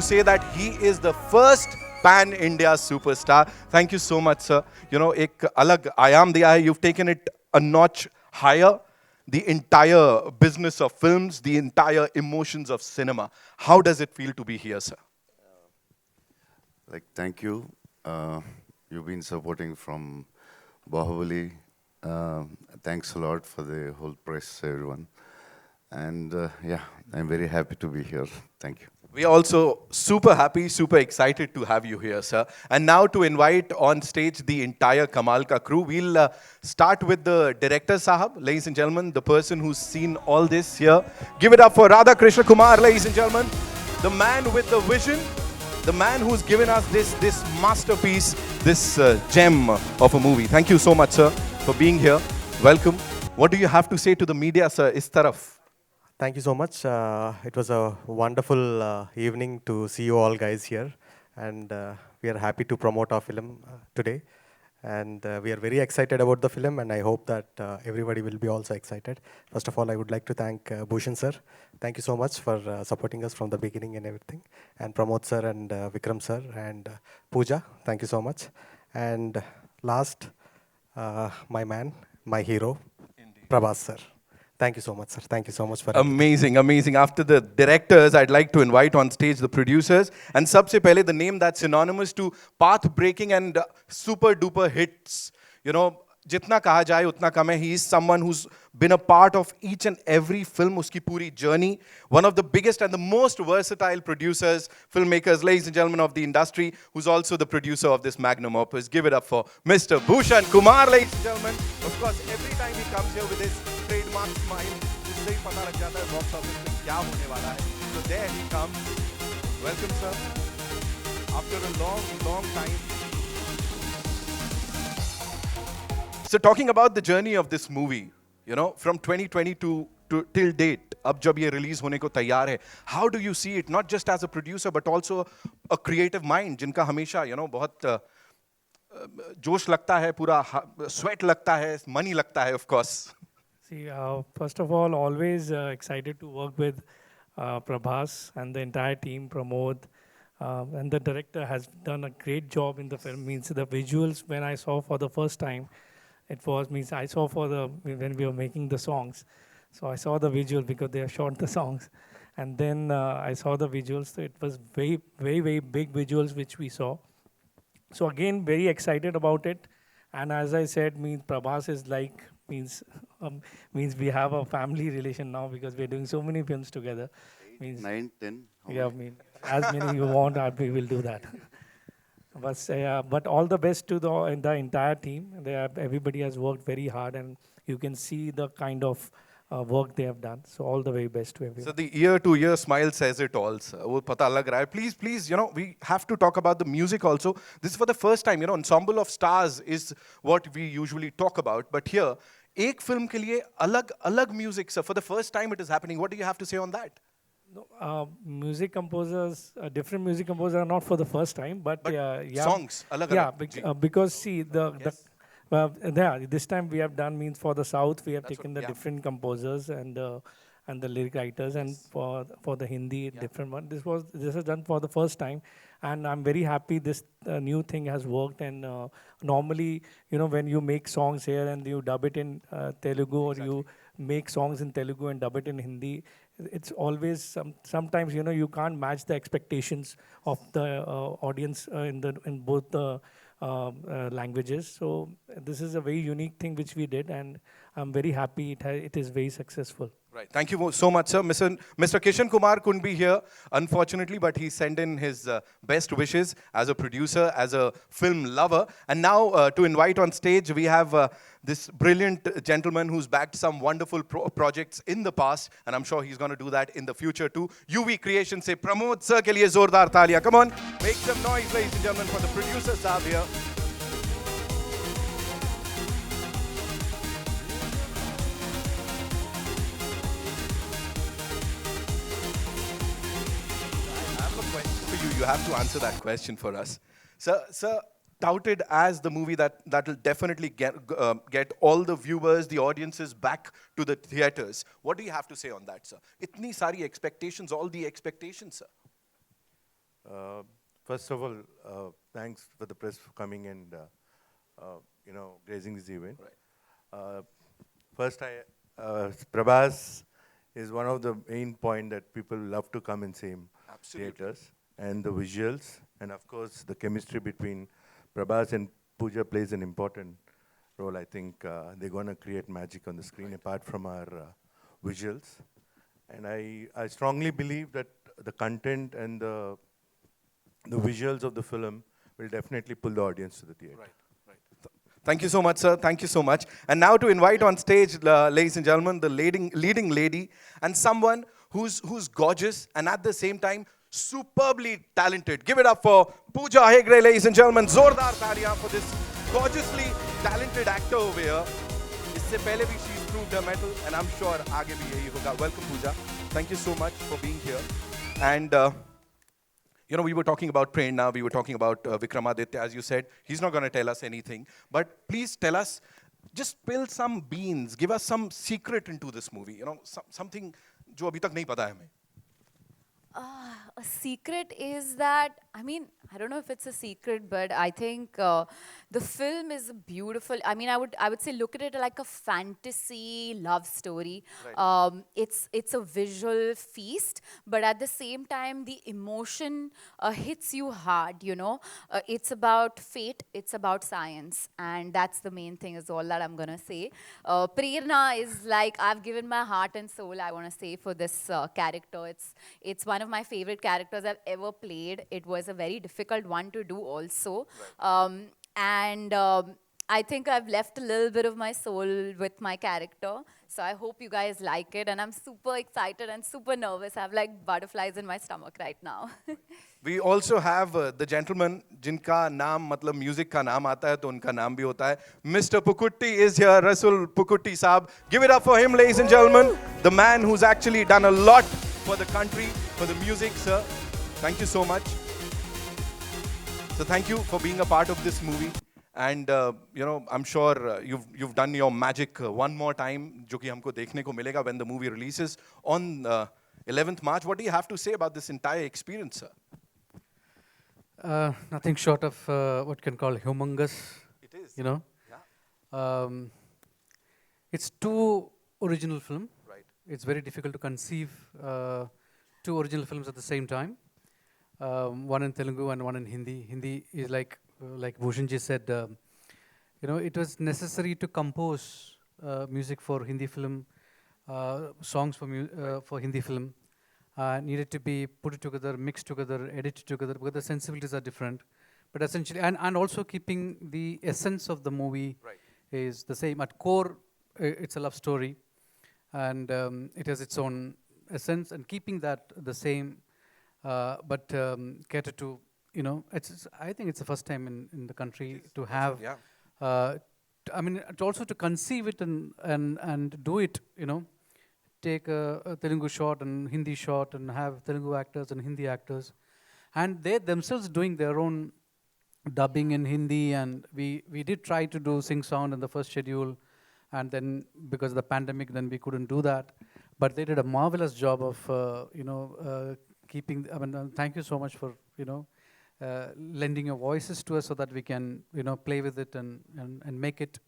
say that he is the first pan-India superstar. Thank you so much, sir. You know, ek alag aayam diya hai. You've taken it a notch higher. The entire business of films, the entire emotions of cinema. How does it feel to be here, sir? Like, thank you. You've been supporting from Bahubali. Thanks a lot for the whole press, everyone. And yeah, I'm very happy to be here. Thank you. We are also super happy, super excited to have you here, sir. And now to invite on stage the entire Kamal Ka crew, we'll start with the director Sahab, ladies and gentlemen, the person who's seen all this here. Give it up for Radha Krishna Kumar, ladies and gentlemen, the man with the vision, the man who's given us this masterpiece, this gem of a movie. Thank you so much, sir, for being here. Welcome. What do you have to say to the media, sir? Is taraf? Thank you so much. It was a wonderful evening to see you all guys here. And we are happy to promote our film today. And we are very excited about the film, and I hope that everybody will be also excited. First of all, I would like to thank Bhushan sir. Thank you so much for supporting us from the beginning and everything. And Pramod sir and Vikram sir and Pooja, thank you so much. And last, my man, my hero, Prabhas sir. Thank you so much, sir. Thank you so much for amazing, amazing. After the directors, I'd like to invite on stage the producers. And sabse pehle, the name that's synonymous to path-breaking and super-duper hits. You know, jitna kaha jaye, utna kam hai. He is someone who's been a part of each and every film, uski puri journey. One of the biggest and the most versatile producers, filmmakers, ladies and gentlemen of the industry, who's also the producer of this magnum opus. Give it up for Mr. Bhushan Kumar, ladies and gentlemen. Of course, every time he comes here with his trademark smile, जिससे ही पता लग जाता है box office में क्या होने वाला है. So there he comes. Welcome, sir. After a long, long time. So talking about the journey of this movie, you know, from 2022 to till date, अब जब ये release होने को तैयार है, how do you see it? Not just as a producer, but also a creative mind, जिनका हमेशा, you know, बहुत जोश लगता है, पूरा sweat लगता है, money लगता है, of course. See, first of all, always excited to work with Prabhas and the entire team, Pramod, and the director has done a great job in the film. Means the visuals, when I saw for the first time, I saw when we were making the songs. So I saw the visual because they have shot the songs. And then I saw the visuals, so it was very, very, very big visuals which we saw. So again, very excited about it. And as I said, Prabhas is like, means we have a family relation now because we're doing so many films together. 8, 9, 10. Yeah, as many you want, we will do that. But all the best to the entire team. Everybody has worked very hard, and you can see the kind of work they have done. So all the very best to everyone. So the year-to-year smile says it all, sir. वो पता लग रहा है. Please, you know, we have to talk about the music also. This is for the first time, you know, ensemble of stars is what we usually talk about. But here, एक film के लिए अलग music, sir. For the first time it is happening. What do you have to say on that? No, music composers, different music composers are not for the first time, but yeah, songs, because see this time we have done means for the South we have taken the different composers and the lyric writers, and for the Hindi different one. This is done for the first time, and I'm very happy this new thing has worked. And normally, you know, when you make songs here and you dub it in Telugu, or you make songs in Telugu and dub it in Hindi, it's always sometimes, you know, you can't match the expectations of the audience in both the languages. So this is a very unique thing which we did, and I'm very happy it is very successful. Right. Thank you so much, sir. Mr. Kishan Kumar couldn't be here, unfortunately, but he sent in his best wishes as a producer, as a film lover. And now to invite on stage, we have this brilliant gentleman who's backed some wonderful projects in the past, and I'm sure he's going to do that in the future too. UV Creation se Pramod sir ke liye zordar taaliyan. Come on, make some noise, ladies and gentlemen, for the producer sahab here. You have to answer that question for us. Sir, touted as the movie that will definitely get all the viewers, the audiences back to the theaters. What do you have to say on that, sir? Itni sari expectations, all the expectations, sir. Uh, First of all, thanks for the press for coming and gracing this event. Uh, First, Prabhas is one of the main point that people love to come and see in theaters, and the visuals, and of course the chemistry between Prabhas and Pooja plays an important role. I think they're going to create magic on the screen apart from our visuals. And I strongly believe that the content and the visuals of the film will definitely pull the audience to the theater. Thank you so much, sir. Thank you so much. And now to invite on stage, ladies and gentlemen, the leading lady and someone who's gorgeous and at the same time superbly talented. Give it up for Pooja Hegde, ladies and gentlemen. Zordar taaliyan for this gorgeously talented actor over here. इससे पहले भी she's proved her mettle, and I'm sure आगे भी यही होगा. Welcome, Pooja. Thank you so much for being here. And we were talking about Prerna, we were talking about Vikramaditya, as you said. He's not going to tell us anything. But please tell us, just spill some beans, give us some secret into this movie. Something जो अभी तक नहीं पता है हमें. A secret is that, I don't know if it's a secret, but I think the film is beautiful. I would say look at it like a fantasy love story. Right. It's a visual feast, but at the same time, the emotion hits you hard, It's about fate, it's about science, and that's the main thing is all that I'm going to say. Prerna is like, I've given my heart and soul, I want to say, for this character. It's one of my favorite characters I've ever played. It was a very difficult one to do also. Right. I think I've left a little bit of my soul with my character. So I hope you guys like it. And I'm super excited and super nervous. I have like butterflies in my stomach right now. We also have the gentleman जिनका नाम मतलब music का नाम आता है तो उनका नाम भी होता है. Mr. Pukutti is here, Rasul Pukutti Saab. Give it up for him, ladies and gentlemen. The man who's actually done a lot for the country, for the music, sir. Thank you so much. So thank you for being a part of this movie. And I'm sure you've done your magic one more time, जो कि हमको देखने को मिलेगा when the movie releases on 11th March. What do you have to say about this entire experience, sir? Nothing short of what you can call humongous. It is. Yeah. It's two original film. Right. It's very difficult to conceive two original films at the same time. One in Telugu and one in Hindi. Hindi is like Bhushanji said, it was necessary to compose music for Hindi film, songs for Hindi film. Needed to be put together, mixed together, edited together, because the sensibilities are different. But essentially, and also keeping the essence of the movie is the same. At core, it's a love story, and it has its own essence, and keeping that the same, but cater to, I think it's the first time in the country to have, also to conceive it and do it, take a Telugu shot and Hindi shot and have Telugu actors and Hindi actors, and they themselves doing their own dubbing in Hindi, and we did try to do sing sound in the first schedule, and then because of the pandemic, then we couldn't do that, but they did a marvelous job of keeping. Thank you so much for lending your voices to us so that we can play with it and make it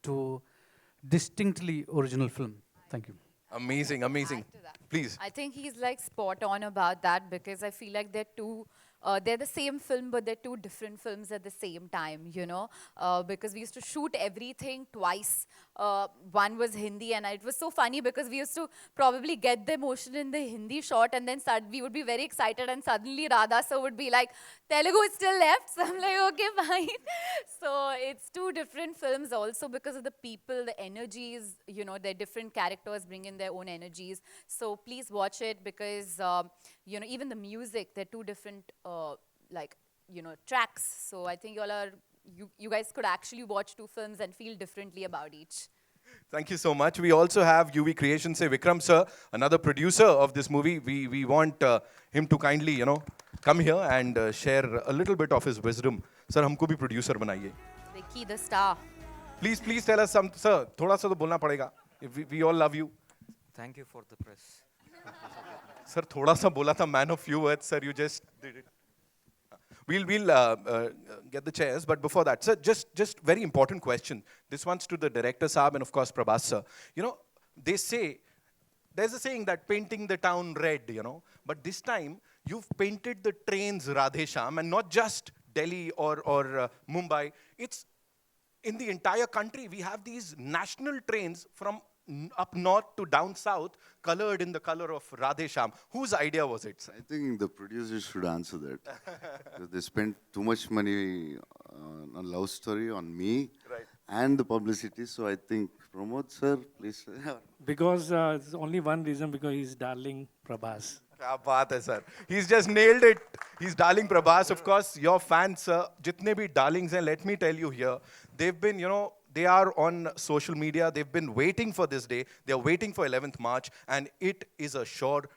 to distinctly original film. Thank you. Amazing, amazing. Please. I think he's like spot on about that, because I feel like they're the same film, but they're two different films at the same time, because we used to shoot everything twice. One was Hindi, and it was so funny because we used to probably get the emotion in the Hindi shot, and then we would be very excited, and suddenly Radha sir would be like, Telugu is still left. So I'm like, okay, fine. So it's two different films also because of the people, the energies, their different characters bring in their own energies. So please watch it, because, even the music, they're two different, tracks. So I think you guys could actually watch two films and feel differently about each. Thank you so much. We also have UV Creations se Vikram sir, another producer of this movie. We want him to kindly, come here and share a little bit of his wisdom. Sir, हमको भी producer बनाइए. Vicky the star. Please tell us some, sir. थोड़ा सा तो बोलना पड़ेगा. We all love you. Thank you for the press. Sir, थोड़ा सा बोला था man of few words. Sir, you just did it. We'll get the chairs, but before that, sir, just very important question. This one's to the director Saab and of course Prabhas sir. You know, they say there's a saying that painting the town red, you know, but this time you've painted the trains Radhe Shyam, and not just Delhi or Mumbai. It's in the entire country. We have these national trains from up north to down south, colored in the color of Radhe Shyam. Whose idea was it, sir? I think the producers should answer that. Because they spent too much money on love story, on me, Right. and the publicity. So I think, Pramod sir, please. Because there's only one reason, because he's darling Prabhas. क्या बात है sir. He's just nailed it. He's darling Prabhas. Of course, your fans, sir, जितने भी darlings हैं, let me tell you here, they've been, you know, they are on social media. They've been waiting for this day. They're waiting for 11th March, and it is a short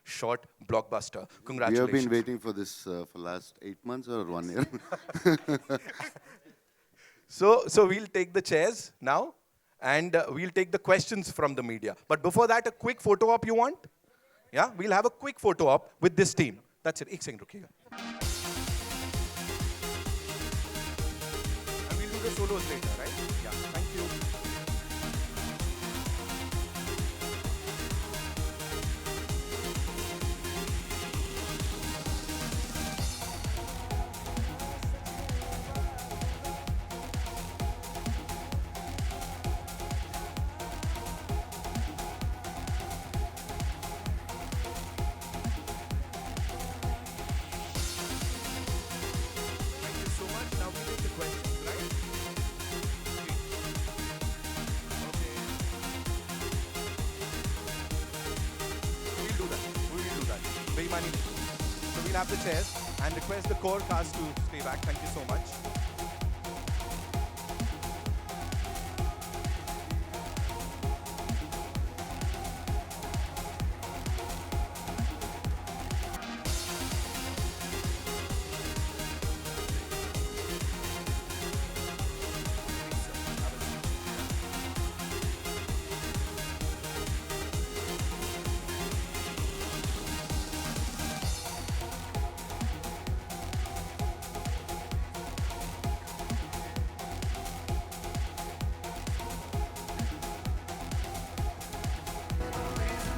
blockbuster. We Congratulations. have been waiting for this for last 8 months or 1 year. So we'll take the chairs now, and we'll take the questions from the media. But before that, a quick photo op you want? Yeah, we'll have a quick photo op with this team. That's it. एक second रुकिएगा. And we'll do the solos later, right? Yeah. Thank you. Thank you so much. Now we take the questions, right? Okay. We'll do that. We will do that. बेईमानी नहीं. So we'll have the chairs and request the core cast to stay back. Thank you so much.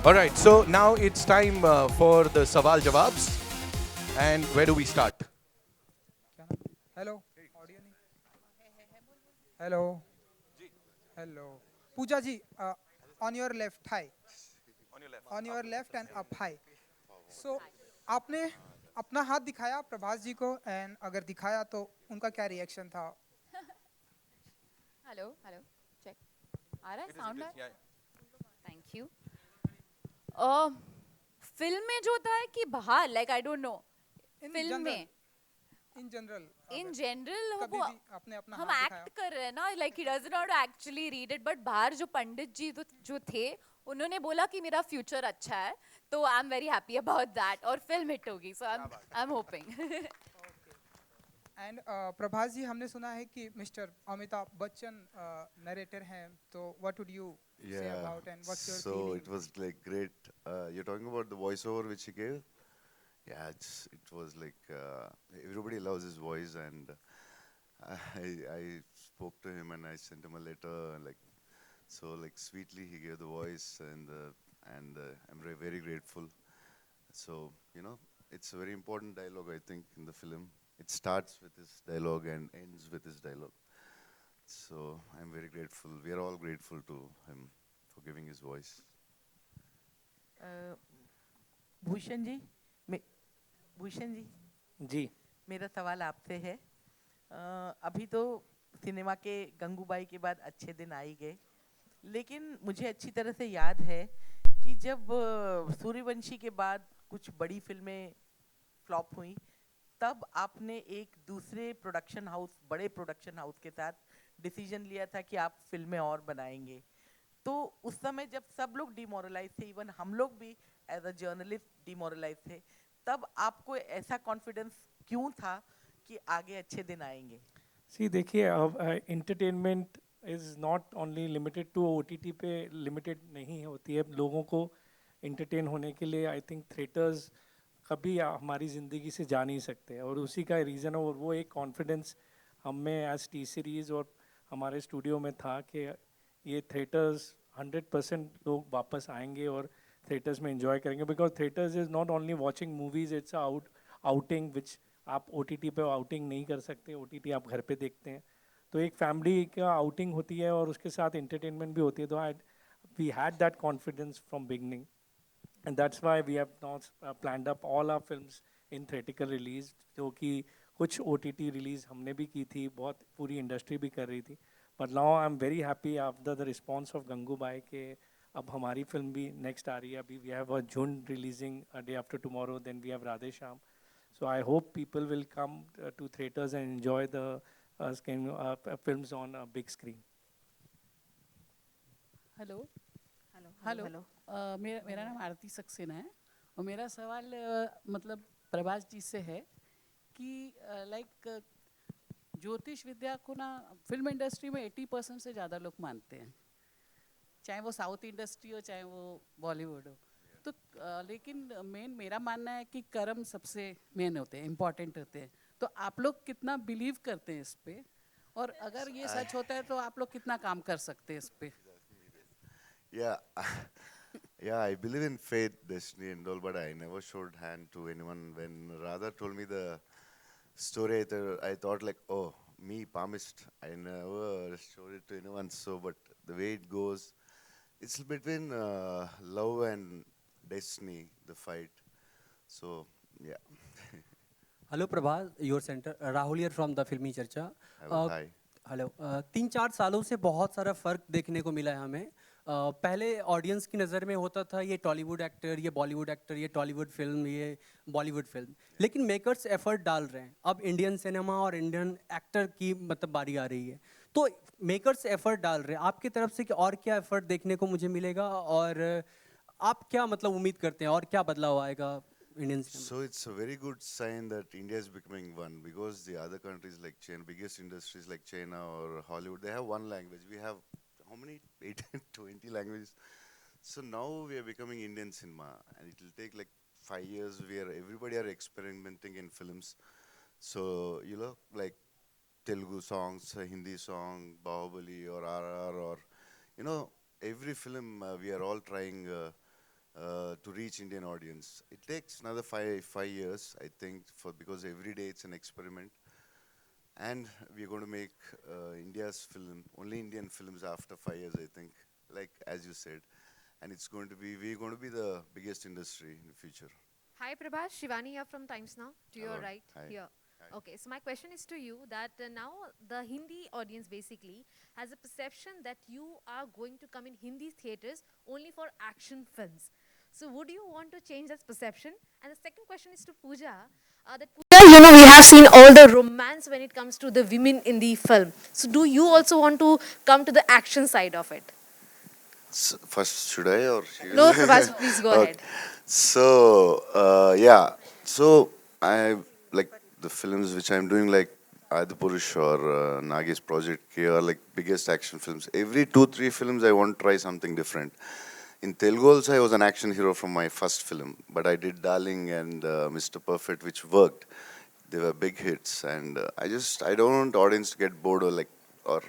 All right, so now it's time for the Sawal Jawabs. And where do we start? Hello audio नहीं hello hello Pooja ji on your left high on your left and up high so आपने अपना हाथ दिखाया प्रभास जी को and अगर दिखाया तो उनका क्या रिएक्शन था हेलो हेलो चेक आ रहा है साउंड है थैंक यू फिल्म में जो होता है कि बाहर like I don't know film में इन जनरल इन जनरल कभी वो भी आपने अपना हम हाथ एक्ट दिखाया कर रहे हैं ना like he doesn't not actually read it but बाहर जो पंडित जी जो थे उन्होंने बोला कि मेरा फ्यूचर अच्छा है तो I am very happy about that और फिल्म हिट होगी so I am hoping and Prabhas ji हमने सुना है कि मिस्टर अमिताभ बच्चन नरेटर हैं तो what would you say about and what's your So feeling? it was like great. You're talking about the voiceover which he gave? Yeah, it was like everybody loves his voice, and I spoke to him and I sent him a letter, like so like sweetly he gave the voice, and I'm very grateful. So you know, it's a very important dialogue I think in the film. It starts with his dialogue and ends with his dialogue. So I'm very grateful. We are all grateful to him for giving his voice. Bhushan ji Bhushan ji ji मेरा सवाल आपसे है अभी तो cinema के गंगूबाई के बाद अच्छे दिन आ ही गए लेकिन मुझे अच्छी तरह से याद है कि जब सूर्यवंशी के बाद कुछ बड़ी फिल्में फ्लॉप हुई तब आपने एक दूसरे प्रोडक्शन हाउस बड़े प्रोडक्शन हाउस के साथ डिसीजन लिया था कि आप फिल्में और बनाएंगे तो उस समय जब सब लोग डिमोरलाइज थे इवन हम लोग भी एज अ जर्नलिस्ट डिमोरलाइज थे तब आपको ऐसा कॉन्फिडेंस क्यों था कि आगे अच्छे दिन आएंगे सी देखिए अब entertainment is not only limited to OTT पे लिमिटेड नहीं होती है लोगों को एंटरटेन होने के लिए आई थिंक थिएटर्स कभी हमारी ज़िंदगी से जा नहीं सकते, और उसी का रीज़न है, और वो एक कॉन्फिडेंस हम में एज टी सीरीज़ और हमारे स्टूडियो में था कि ये थिएटर्स 100% लोग वापस आएंगे और थिएटर्स में एंजॉय करेंगे, because theatres is not only watching movies, it's outing which आप OTT पे आउटिंग नहीं कर सकते, OTT आप घर पे देखते हैं, तो एक फैमिली का आउटिंग होती है और उसके साथ एंटरटेनमेंट भी होती है, तो we had that confidence from beginning, and that's why we have now planned up all our films in theatrical release, जो कि कुछ OTT release हमने भी की थी, बहुत पूरी इंडस्ट्री भी कर रही थी, but now I'm very happy after the response of Gangubai के अब हमारी फिल्म भी नेक्स्ट आ रही है, अभी we have a June releasing a day after tomorrow, then we have Radhe Shyam, so I hope people will come to theaters and enjoy the films on a big screen. Hello hello hello मेरा नाम आरती सक्सेना है, और मेरा सवाल मतलब प्रभास जी से है कि लाइक ज्योतिष विद्या को ना फिल्म इंडस्ट्री में 80% से ज़्यादा लोग मानते हैं, चाहे वो साउथ इंडस्ट्री हो चाहे वो बॉलीवुड हो, तो लेकिन मेरा मानना है कि कर्म सबसे मेन होते हैं, इम्पॉर्टेंट होते हैं, तो आप लोग कितना बिलीव करते हैं इस पे, और अगर ये सच होता है तो आप लोग कितना काम कर सकते हैं इस पे? Yeah, yeah, I believe in fate, destiny, and all, but I never showed hand to anyone. When Radha told me the story, I thought like, oh, me, palmist. I never showed it to anyone. So, but the way it goes, it's between love and destiny, the fight. So, yeah. Hello Prabhas, your center. Rahul here from the Filmi Charcha. Hello, hi. Hello 3-4 सालों से बहुत सारा फ़र्क देखने को मिला है हमें। पहले ऑडियंस की नज़र में होता था ये टॉलीवुड एक्टर, ये बॉलीवुड एक्टर, ये टॉलीवुड फिल्म, ये बॉलीवुड फिल्म, लेकिन मेकर्स एफर्ट डाल रहे हैं। अब इंडियन सिनेमा और इंडियन एक्टर की मतलब बारी आ रही है, तो मेकर्स एफर्ट डाल रहे हैं। आपकी तरफ से कि और क्या एफर्ट देखने को मुझे मिलेगा, और आप क्या मतलब उम्मीद करते हैं और क्या बदलाव आएगा Indian cinema? So it's a very good sign that India is becoming one, because the other countries like China, biggest industries like China or Hollywood, they have one language. We have how many? 18, 20 languages. So now we are becoming Indian cinema, and it will take like 5 years. Everybody are experimenting in films. So you know, like Telugu songs, Hindi song, Bahubali or RR, or you know, every film we are all trying. To reach Indian audience. It takes another five years, I think, because every day it's an experiment. And we're going to make India's film, only Indian films after 5 years, I think, like as you said. And we're going to be the biggest industry in the future. Hi Prabhas, Shivani here from Times Now, to your Hello. right Hi. here. Hi. Okay, so my question is to you that now the Hindi audience basically has a perception that you are going to come in Hindi theatres only for action films. So would you want to change that perception? And the second question is to Pooja. Pooja, we have seen all the romance when it comes to the women in the film. So do you also want to come to the action side of it? So first, should I or should No, Prabhas, please go ahead. So, yeah. So, I like the films which I'm doing, like Adipurush or Nagi's Project K, are like biggest action films. Every 2-3 films, I want to try something different. In Telugu also, I was an action hero from my first film, but I did Darling and Mr. Perfect, which worked. They were big hits, and I don't want audience to get bored or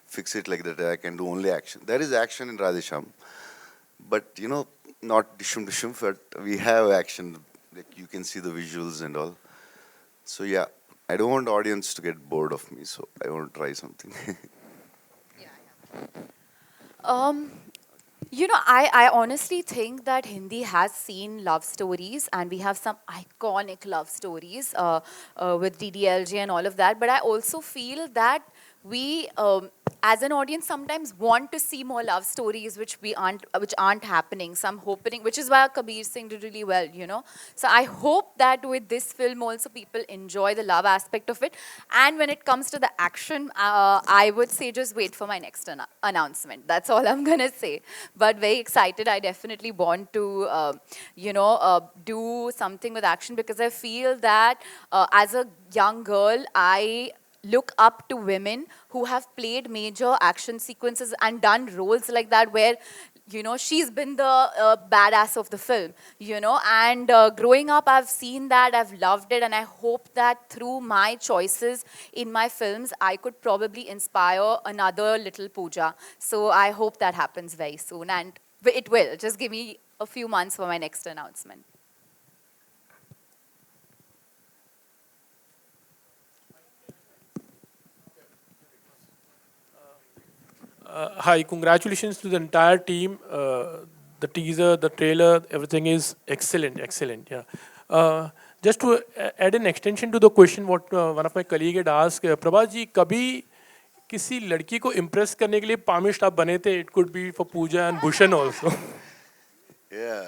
fix it like that. I can do only action. There is action in Radhe Shyam, but you know, not dishum dishum, but we have action. Like you can see the visuals and all. So yeah, I don't want audience to get bored of me, so I want to try something. You know, I honestly think that Hindi has seen love stories, and we have some iconic love stories with DDLJ and all of that. But I also feel that we, as an audience, sometimes want to see more love stories which aren't happening. Some hoping, which is why Kabir Singh did really well, you know. So I hope that with this film also people enjoy the love aspect of it. And when it comes to the action, I would say just wait for my next announcement. That's all I'm gonna say. But very excited. I definitely want to, do something with action, because I feel that as a young girl, I look up to women who have played major action sequences and done roles like that, where you know, she's been the badass of the film, you know. And growing up, I've seen that, I've loved it, and I hope that through my choices in my films, I could probably inspire another little Pooja. So I hope that happens very soon, and it will. Just give me a few months for my next announcement. Hi, congratulations to the entire team. The teaser, the trailer, everything is excellent, excellent. Yeah. Just to add an extension to the question, what one of my colleague had asked, Prabhas ji कभी किसी लड़की को impress करने के लिए palmist आप बने थे? It could be for Pooja and Bhushan also. Yeah,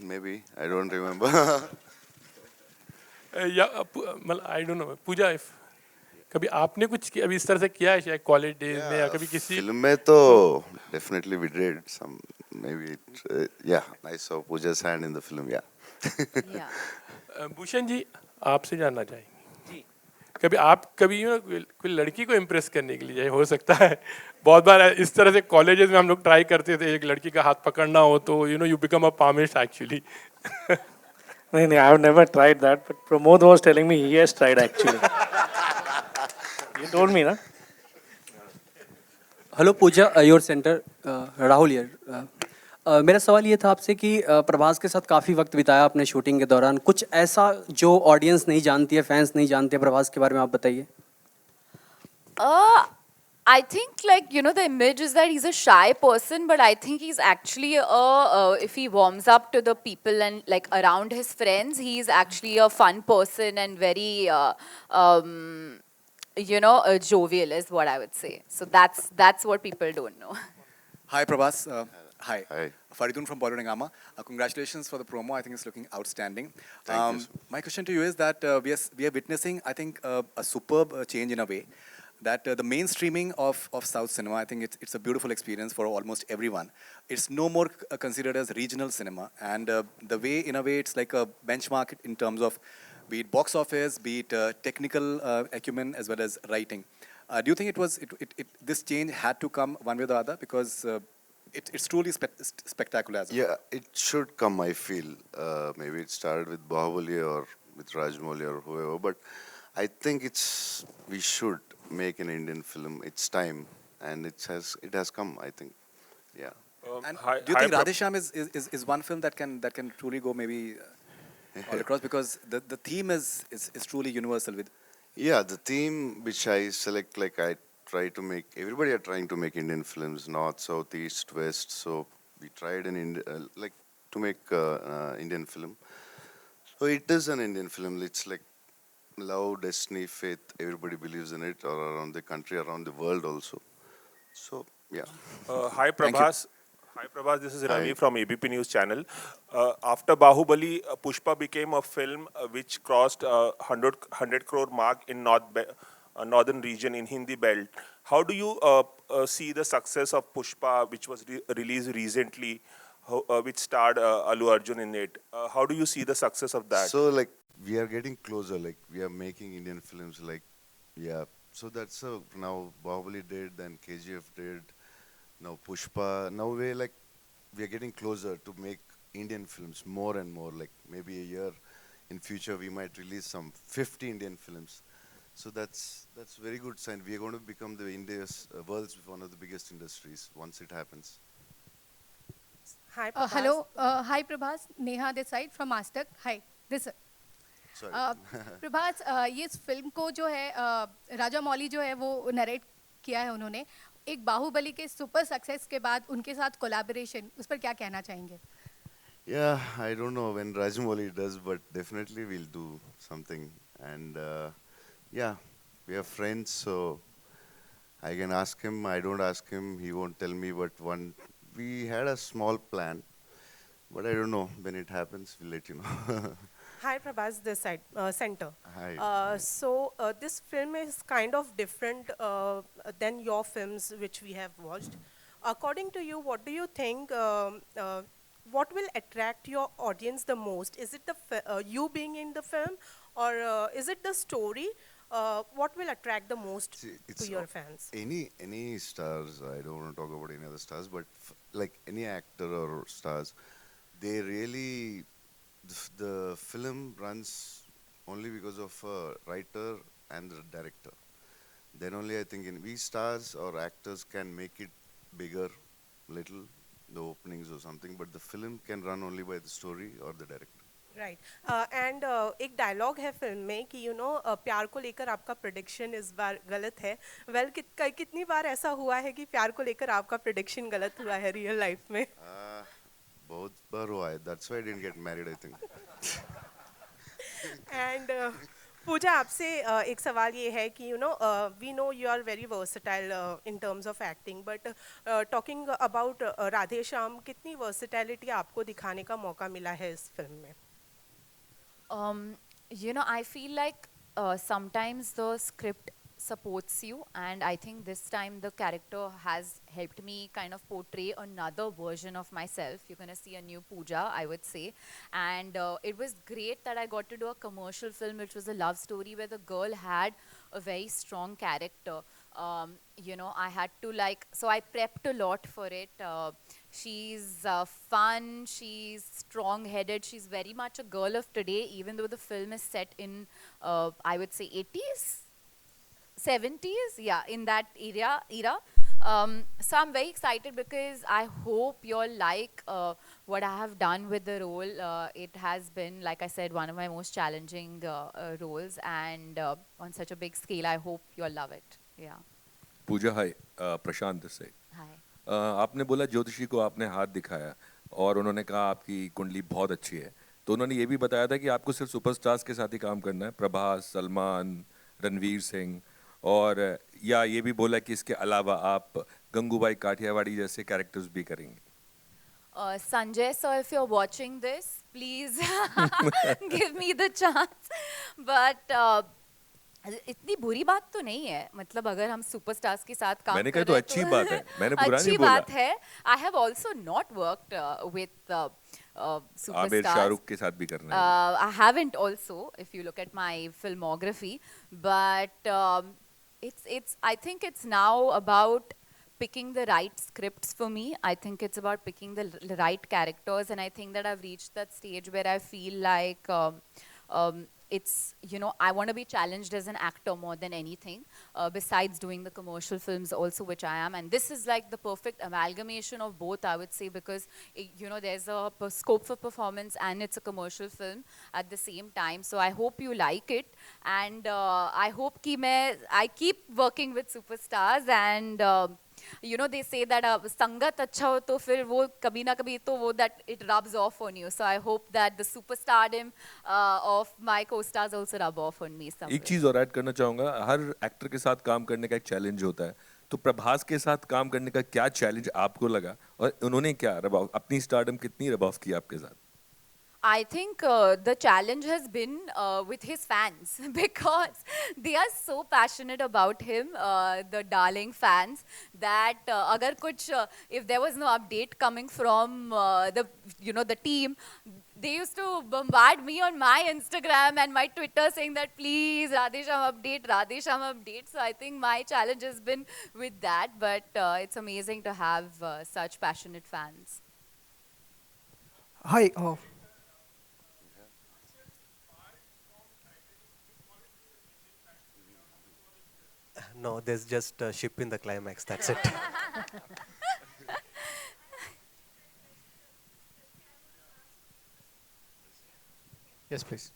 maybe I don't remember. Yeah, I don't know. Pooja, if कभी आपने कुछ अभी इस तरह से किया है शायद कॉलेज डेज में या कभी किसी Film में तो definitely we did some, maybe yeah, I saw Pooja's hand in the film. Yeah. Bhushan ji आपसे जानना चाहेंगे कभी आप कभी कोई लड़की को इम्प्रेस करने के लिए हो सकता है बहुत बार इस तरह से कॉलेजेस में हम लोग ट्राई करते थे एक लड़की का हाथ पकड़ना हो तो you become a palmist actually नहीं I have never tried that but Pramod was telling me he has tried actually you told me ना hello Pooja your centre Rahul here मेरा सवाल ये था आपसे कि प्रभास के साथ काफ़ी वक्त बिताया आपने शूटिंग के दौरान कुछ ऐसा जो ऑडियंस नहीं जानती है फैंस नहीं जानते प्रभास के बारे में आप बताइए I think, like, you know, the image is that he's a shy person, but I think he's actually if he warms up to the people and like around his friends, he's actually a fun person and very, you know, jovial is what I would say. So that's what people don't know. Hi, Prabhas. Hi. Hi. Faridun from Bollywood Ngama. Congratulations for the promo. I think it's looking outstanding. Thank you. My question to you is that we are witnessing, I think, a superb change in a way. That the mainstreaming of South cinema, I think it's a beautiful experience for almost everyone. It's no more considered as regional cinema. And the way, in a way, it's like a benchmark in terms of be it box office, be it technical acumen, as well as writing. Do you think this change had to come one way or the other? Because it's truly spectacular as well. Yeah, it should come, I feel. Maybe it started with Bahubali or with Rajmouli or whoever, but I think we should make an Indian film. It's time, and it has come, I think. Yeah. And do you think Radhe Shyam is one film that can truly go maybe all across, because the theme is truly universal with. Yeah, the theme which I select, like I try to make. Everybody are trying to make Indian films, north, south, east, west. So we tried like to make Indian film. So it is an Indian film. It's like love, destiny, faith. Everybody believes in it, or around the country, around the world also. So yeah. Hi Prabhas. Hi Prabhas, this is Ravi from ABP News channel. After Bahubali, Pushpa became a film which crossed 100 crore mark in northern region in Hindi belt. How do you see the success of Pushpa, which was released recently, which starred Allu Arjun in it? How do you see the success of that? So like we are getting closer. Like we are making Indian films. Like yeah. So that's now Bahubali did, then KGF did. Now Pushpa, now we are getting closer to make Indian films more and more. Like maybe a year in future we might release some 50 Indian films. So that's very good sign. We are going to become the world's one of the biggest industries once it happens. Hi, Prabhas. Hello, hi Prabhas. Neha this side from Astak. Hi, this. Sorry. Prabhas ये इस film को जो है राजा मौली जो है वो narrate किया है उन्होंने एक बाहुबली के सुपर सक्सेस के बाद उनके साथ कोलैबोरेशन उस पर क्या कहना चाहेंगे Yeah, I don't know when Rajamouli does, but definitely we'll do something. And yeah, we are friends, so I can ask him. I don't ask him, he won't tell me. But we had a small plan, but I don't know when it happens. We'll let you know. Hi, Prabhas, this side, center. Hi. So this film is kind of different than your films which we have watched. According to you, what do you think, what will attract your audience the most? Is it you being in the film, or is it the story, what will attract the most See, to it's your fans? any stars. I don't want to talk about any other stars, but like any actor or stars, they really the film runs only because of a writer and the director. Then only I think we stars or actors can make it bigger, little, the openings or something. But the film can run only by the story or the director. Right and एक dialogue है film में कि प्यार को लेकर आपका prediction इस बार गलत है. वेल कितनी बार ऐसा हुआ है कि प्यार को लेकर आपका प्रिडिक्शन गलत हुआ है रियल लाइफ में? बहुत बार हुआ है. That's why I didn't get married, I think. And Pooja आपसे एक सवाल ये है कि we know you are very versatile in terms of acting, but talking about Radhe Shyam, कितनी वर्सटैलिटी आपको दिखाने का मौका मिला है इस फिल्म में? I feel like sometimes the script supports you, and I think this time the character has helped me kind of portray another version of myself. You're going to see a new Pooja, I would say. And it was great that I got to do a commercial film which was a love story where the girl had a very strong character. I had to so I prepped a lot for it. She's fun, she's strong-headed, she's very much a girl of today, even though the film is set in, I would say 80s, 70s, yeah, in that era. So I'm very excited because I hope you all like what I have done with the role. It has been, like I said, one of my most challenging roles, and on such a big scale. I hope you all love it. Yeah. Pooja, hi. Prashant this side. Hi. आपने बोला ज्योतिषी को आपने हाथ दिखाया और उन्होंने कहा आपकी कुंडली बहुत अच्छी है, तो उन्होंने ये भी बताया था कि आपको सिर्फ सुपरस्टार्स के साथ ही काम करना है, प्रभास, सलमान, रणवीर सिंह, और या ये भी बोला कि इसके अलावा आप गंगूबाई काठियावाड़ी जैसे कैरेक्टर्स भी करेंगे. Sanjay sir, if you're watching this, please give me the chance. But इतनी बुरी बात तो नहीं है, मतलब अगर हम सुपरस्टार्स के साथ काम मैंने कर कहा तो रहे अच्छी बात है, मैंने बुरा नहीं अच्छी बोला. बात है. I have also not worked with superstars. Aamir Shahrukh के साथ भी करना है. I haven't also, if you look at my filmography, but I think it's now about picking the right scripts for me. I think it's about picking the right characters, and I think that I've reached that stage where I feel like it's, I want to be challenged as an actor more than anything, besides doing the commercial films also, which I am. And this is like the perfect amalgamation of both, I would say, because, there's a scope for performance and it's a commercial film at the same time. So I hope you like it. And I hope I keep working with superstars, and they say that sangat acha ho to fir wo kabhi na kabhi to wo that it rubs off on you. So I hope that the superstardom of my co-stars also rub off on me somewhere. एक चीज और add करना चाहूंगा, हर actor के साथ काम करने का एक चैलेंज होता है, तो प्रभास के साथ काम करने का क्या चैलेंज आपको लगा और उन्होंने क्या अपनी स्टारडम कितनी रब ऑफ की आपके साथ? I think the challenge has been with his fans, because they are so passionate about him, the darling fans, that if there was no update coming from the team, they used to bombard me on my Instagram and my Twitter saying that please Radhe Shyam update. So I think my challenge has been with that, but it's amazing to have such passionate fans. Hi. No, there's just a ship in the climax, that's it. Yes, please.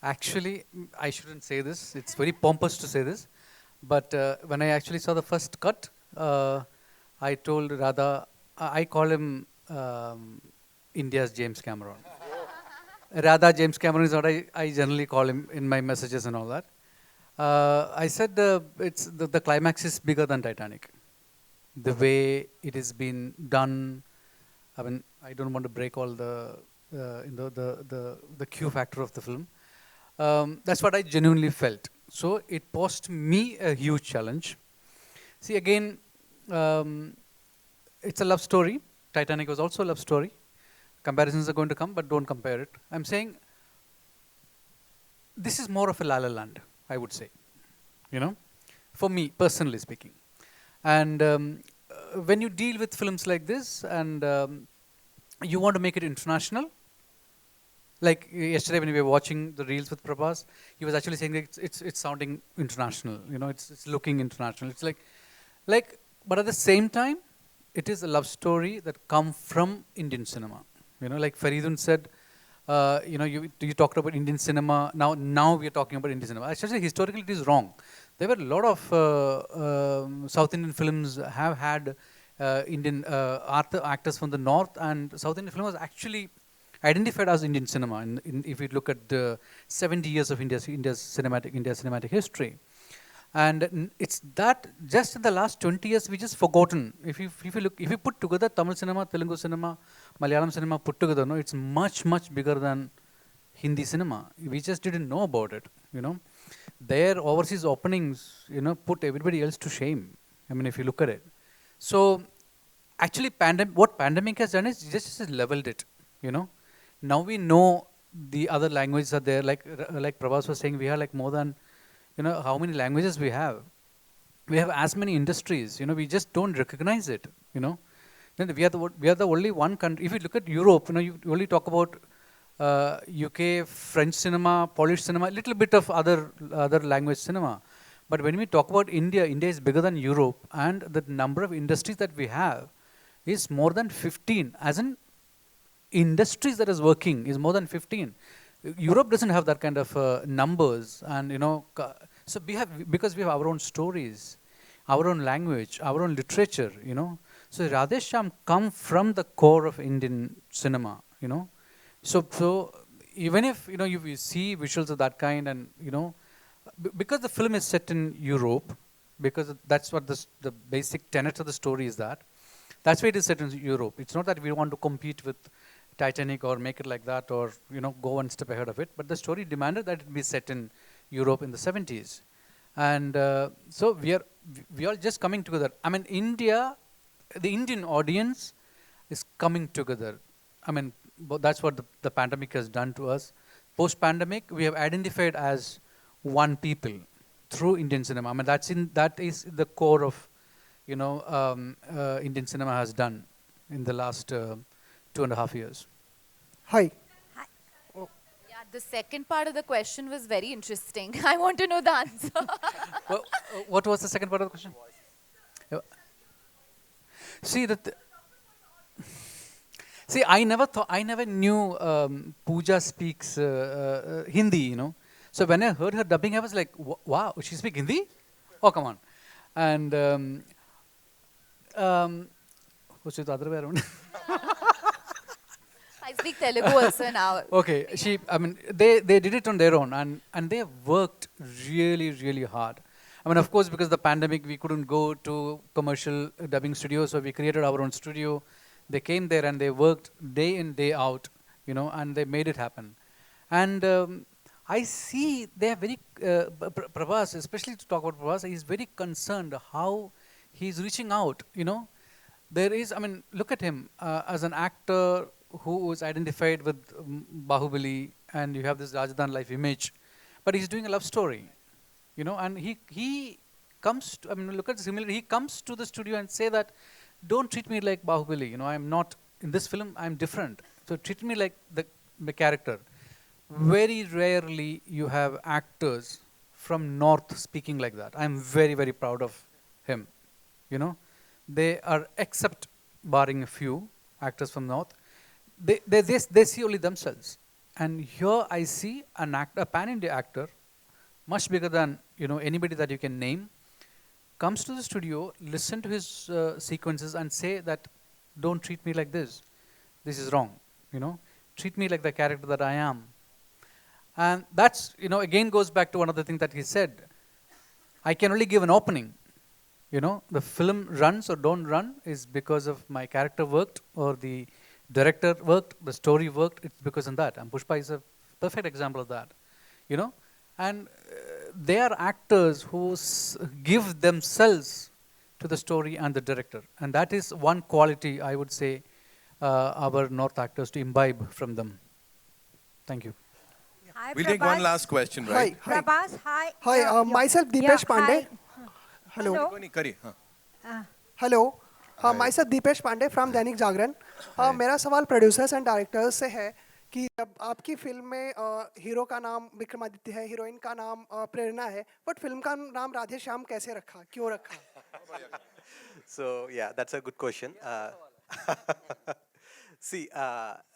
Actually, I shouldn't say this. It's very pompous to say this. But when I actually saw the first cut, I told Radha, I call him India's James Cameron. Radha James Cameron is what I generally call him in my messages and all that. I said the climax is bigger than Titanic. The way it has been done, I mean, I don't want to break all the in the Q factor of the film. That's what I genuinely felt. So it posed me a huge challenge. See, again, it's a love story. Titanic was also a love story. Comparisons are going to come, but don't compare it. I'm saying this is more of a La La Land, I would say, for me, personally speaking. And when you deal with films like this and you want to make it international, like yesterday when we were watching the reels with Prabhas, he was actually saying that it's sounding international, it's looking international. It's like, but at the same time, it is a love story that come from Indian cinema. Like Faridun said, you talked about Indian cinema. Now we are talking about Indian cinema. Actually, historically, it is wrong. There were a lot of South Indian films have had Indian actors from the north, and South Indian film was actually identified as Indian cinema. If you look at the 70 years of India's cinematic history. And it's that just in the last 20 years we just forgotten. If you put together Tamil cinema, Telugu cinema, Malayalam cinema put together, it's much bigger than Hindi cinema. We just didn't know about it. Their overseas openings, put everybody else to shame. I mean, if you look at it. So actually, what pandemic has done is just leveled it. Now we know the other languages are there. Like Prabhas was saying, we have like more than how many languages we have. We have as many industries. We just don't recognize it. Then we are the only one country. If you look at Europe, you only talk about UK, French cinema, Polish cinema, a little bit of other language cinema. But when we talk about India, India is bigger than Europe, and the number of industries that we have is more than 15. As in industries that is working is more than 15. Europe doesn't have that kind of numbers, and so because we have our own stories, our own language, our own literature. So Radhe Shyam come from the core of Indian cinema. So even if you see visuals of that kind, and because the film is set in Europe, because that's what the basic tenet of the story is that's why it is set in Europe. It's not that we want to compete with Titanic or make it like that, or go one step ahead of it, but the story demanded that it be set in Europe in the 70s. And so we are just coming together. I mean, the Indian audience is coming together. I mean, that's what the pandemic has done to us. Post-pandemic, we have identified as one people through Indian cinema. I mean, that is the core of Indian cinema has done in the last 2.5 years. Hi. Yeah, the second part of the question was very interesting. I want to know the answer. What was the second part of the question? See, I never knew Pooja speaks Hindi, So when I heard her dubbing, I was like, wow, she speaks Hindi? Oh, come on. And what's the other way around? I speak Telugu also now. Okay, they did it on their own, and they worked really hard. I mean, of course, because of the pandemic, we couldn't go to commercial dubbing studios, so we created our own studio. They came there and they worked day in, day out, and they made it happen. And I see they are very, Prabhas, especially to talk about Prabhas, he's very concerned how he's reaching out, There is, look at him as an actor who was identified with Bahubali, and you have this Rajadhan life image, but he's doing a love story, and he comes to, look at the similarity, he comes to the studio and say that, don't treat me like Bahubali, I'm not, in this film, I'm different, so treat me like the character. Very rarely you have actors from North speaking like that. I'm very proud of him, They are, except barring a few actors from North, they see only themselves. And here I see a pan-India actor, much bigger than anybody that you can name, comes to the studio, listen to his sequences and say that, don't treat me like this. This is wrong. Treat me like the character that I am. And that's, again goes back to one of the things that he said. I can only give an opening. The film runs or don't run is because of my character worked or the director worked, the story worked, it's because of that. And Pushpa is a perfect example of that, you know. And they are actors who give themselves to the story and the director. And that is one quality, I would say, our North actors to imbibe from them. Thank you. Hi, We'll take one last question, right? Hi. Prabhas, hi. Hi, myself Deepesh Pandey. Hi. Hello. Hello. Hello myself Dipesh Pandey from Dainik Jagran. मेरा सवाल producers and directors से है कि अब आपकी film में hero का नाम विक्रमादित्य है, हीरोइन का नाम प्रेरणा है, बट फिल्म का नाम राधे श्याम कैसे रखा, क्यों रखा? So yeah, that's a good question. See,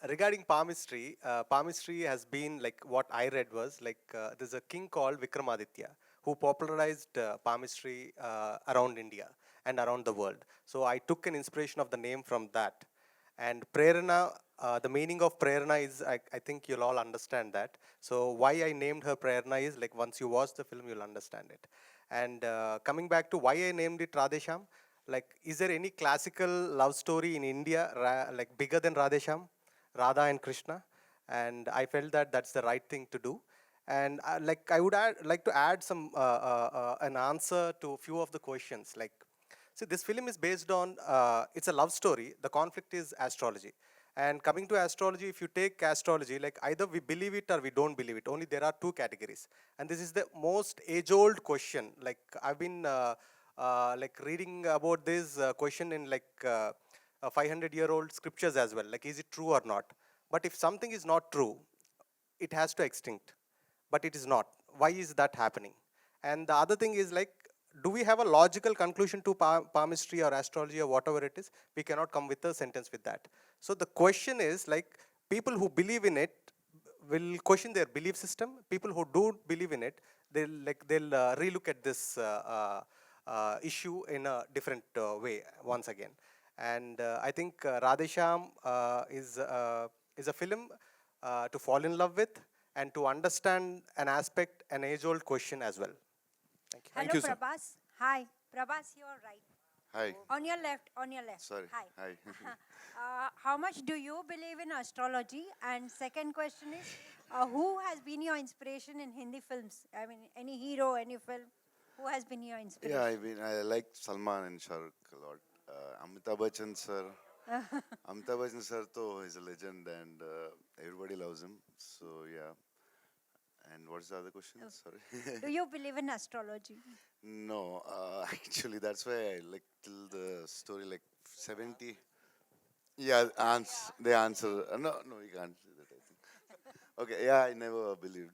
regarding palmistry, palmistry has been like what I read was like there's a king called Vikramaditya who popularized palmistry around India and around the world. So I took an inspiration of the name from that. And Prerana, the meaning of Prerana is, I think you'll all understand that. So why I named her Prerana is like once you watch the film, you'll understand it. And coming back to why I named it Radhe Shyam, like is there any classical love story in India like bigger than Radhe Shyam, Radha and Krishna? And I felt that that's the right thing to do. And like I would like to add some an answer to a few of the questions. Like, see, this film is based on, it's a love story. The conflict is astrology. And coming to astrology, if you take astrology, like either we believe it or we don't believe it. Only there are two categories. And this is the most age-old question. Like I've been like reading about this question in like 500-year-old scriptures as well. Like, is it true or not? But if something is not true, it has to extinct. But it is not. Why is that happening? And the other thing is like, do we have a logical conclusion to palmistry or astrology or whatever it is? We cannot come with a sentence with that. So the question is like, people who believe in it will question their belief system. People who don't believe in it, they'll relook at this issue in a different way once again. And I think Radhe Shyam is a film to fall in love with and to understand an aspect, an age-old question as well. Thank you. Hello, Prabhas. Hi. Prabhas, you're right. Hi. On your left, on your left. Sorry. Hi. How much do you believe in astrology? And second question is, who has been your inspiration in Hindi films? I mean, any hero, any film? Who has been your inspiration? Yeah, I like Salman and Shah Rukh a lot. Amitabh Bachchan sir. Amitabh Bachchan sir is a legend and everybody loves him. So yeah. And what's the other question? Sorry. Do you believe in astrology? No, actually that's why I like till the story like 70. Yeah, they answer. No, you can't say that, I think. Okay, yeah, I never believed.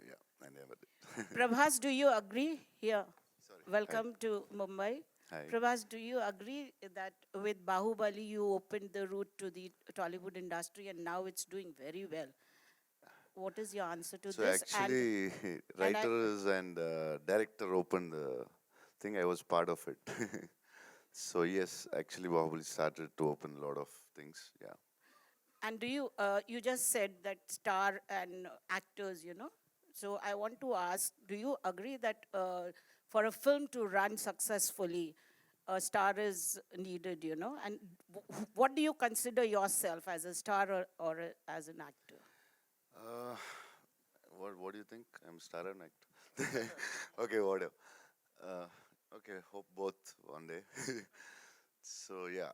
Yeah, I never did. Prabhas, do you agree here? Sorry. Welcome to Mumbai. Hi. Prabhas, do you agree that with Bahubali you opened the route to the Tollywood industry and now it's doing very well? What is your answer to So this? actually, writers and director opened the thing. I was part of it. So yes, actually, Bahubali started to open a lot of things. Yeah. And do you, you just said that star and actors, you know. So I want to ask, do you agree that for a film to run successfully, a star is needed, you know? And what do you consider yourself as a star or as an actor? What do you think? I'm a star and actor. Okay, whatever. Okay, hope both one day. So yeah,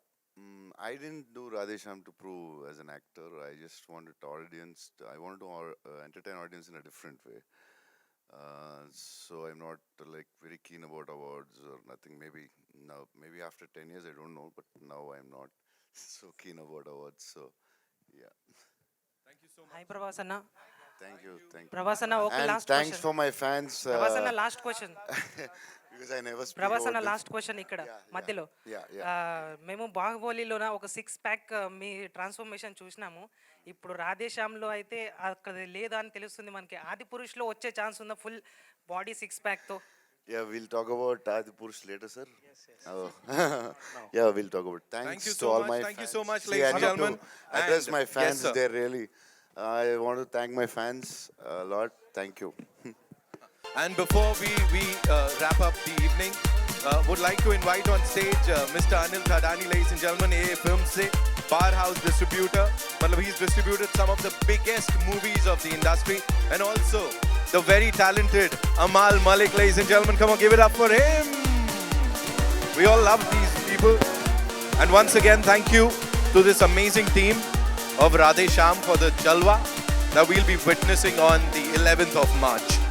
I didn't do Radhe Shyam to prove as an actor. I just wanted audience. I wanted to entertain audience in a different way. So I'm not like very keen about awards or nothing. Maybe now, maybe after 10 years, I don't know. But now I'm not so keen about awards. So yeah. Thank you so much. Hi, Prabhas Anna. Thank you. Prabhas Anna, okay, and last thanks question. for my fans. Prabhas Anna, last question. Because I never speak Prabhas about Anna, this. last question ikkada మధ్యలో మేము బాహుబలిలోన ఒక 6-pack మీ transformation చూసినాము. ఇప్పుడు రాధేశ్యామ్లో అయితే అక్కడ లేదా అని తెలుస్తుంది మనకి. ఆది పురుష్లో వచ్చే ఛాన్స్ ఉందా ఫుల్ బాడీ 6-pack తో? Yeah, we'll talk about Adi Purush later, sir. Yes. Oh. Yeah, we'll talk about it. Thank you so all much. my Thank you fans. so much, See, ladies I and need gentlemen. to address And my yes, fans. sir. They're really. I want to thank my fans a lot. Thank you. And before we wrap up the evening, would like to invite on stage Mr. Anil Thadani, ladies and gentlemen, AA Films se. powerhouse distributor. Matlab, he's distributed some of the biggest movies of the industry. And also, the very talented Amal Malik, ladies and gentlemen. Come on, give it up for him. We all love these people. And once again, thank you to this amazing team of Radhe Shyam for the Jalwa that we'll be witnessing on the 11th of March.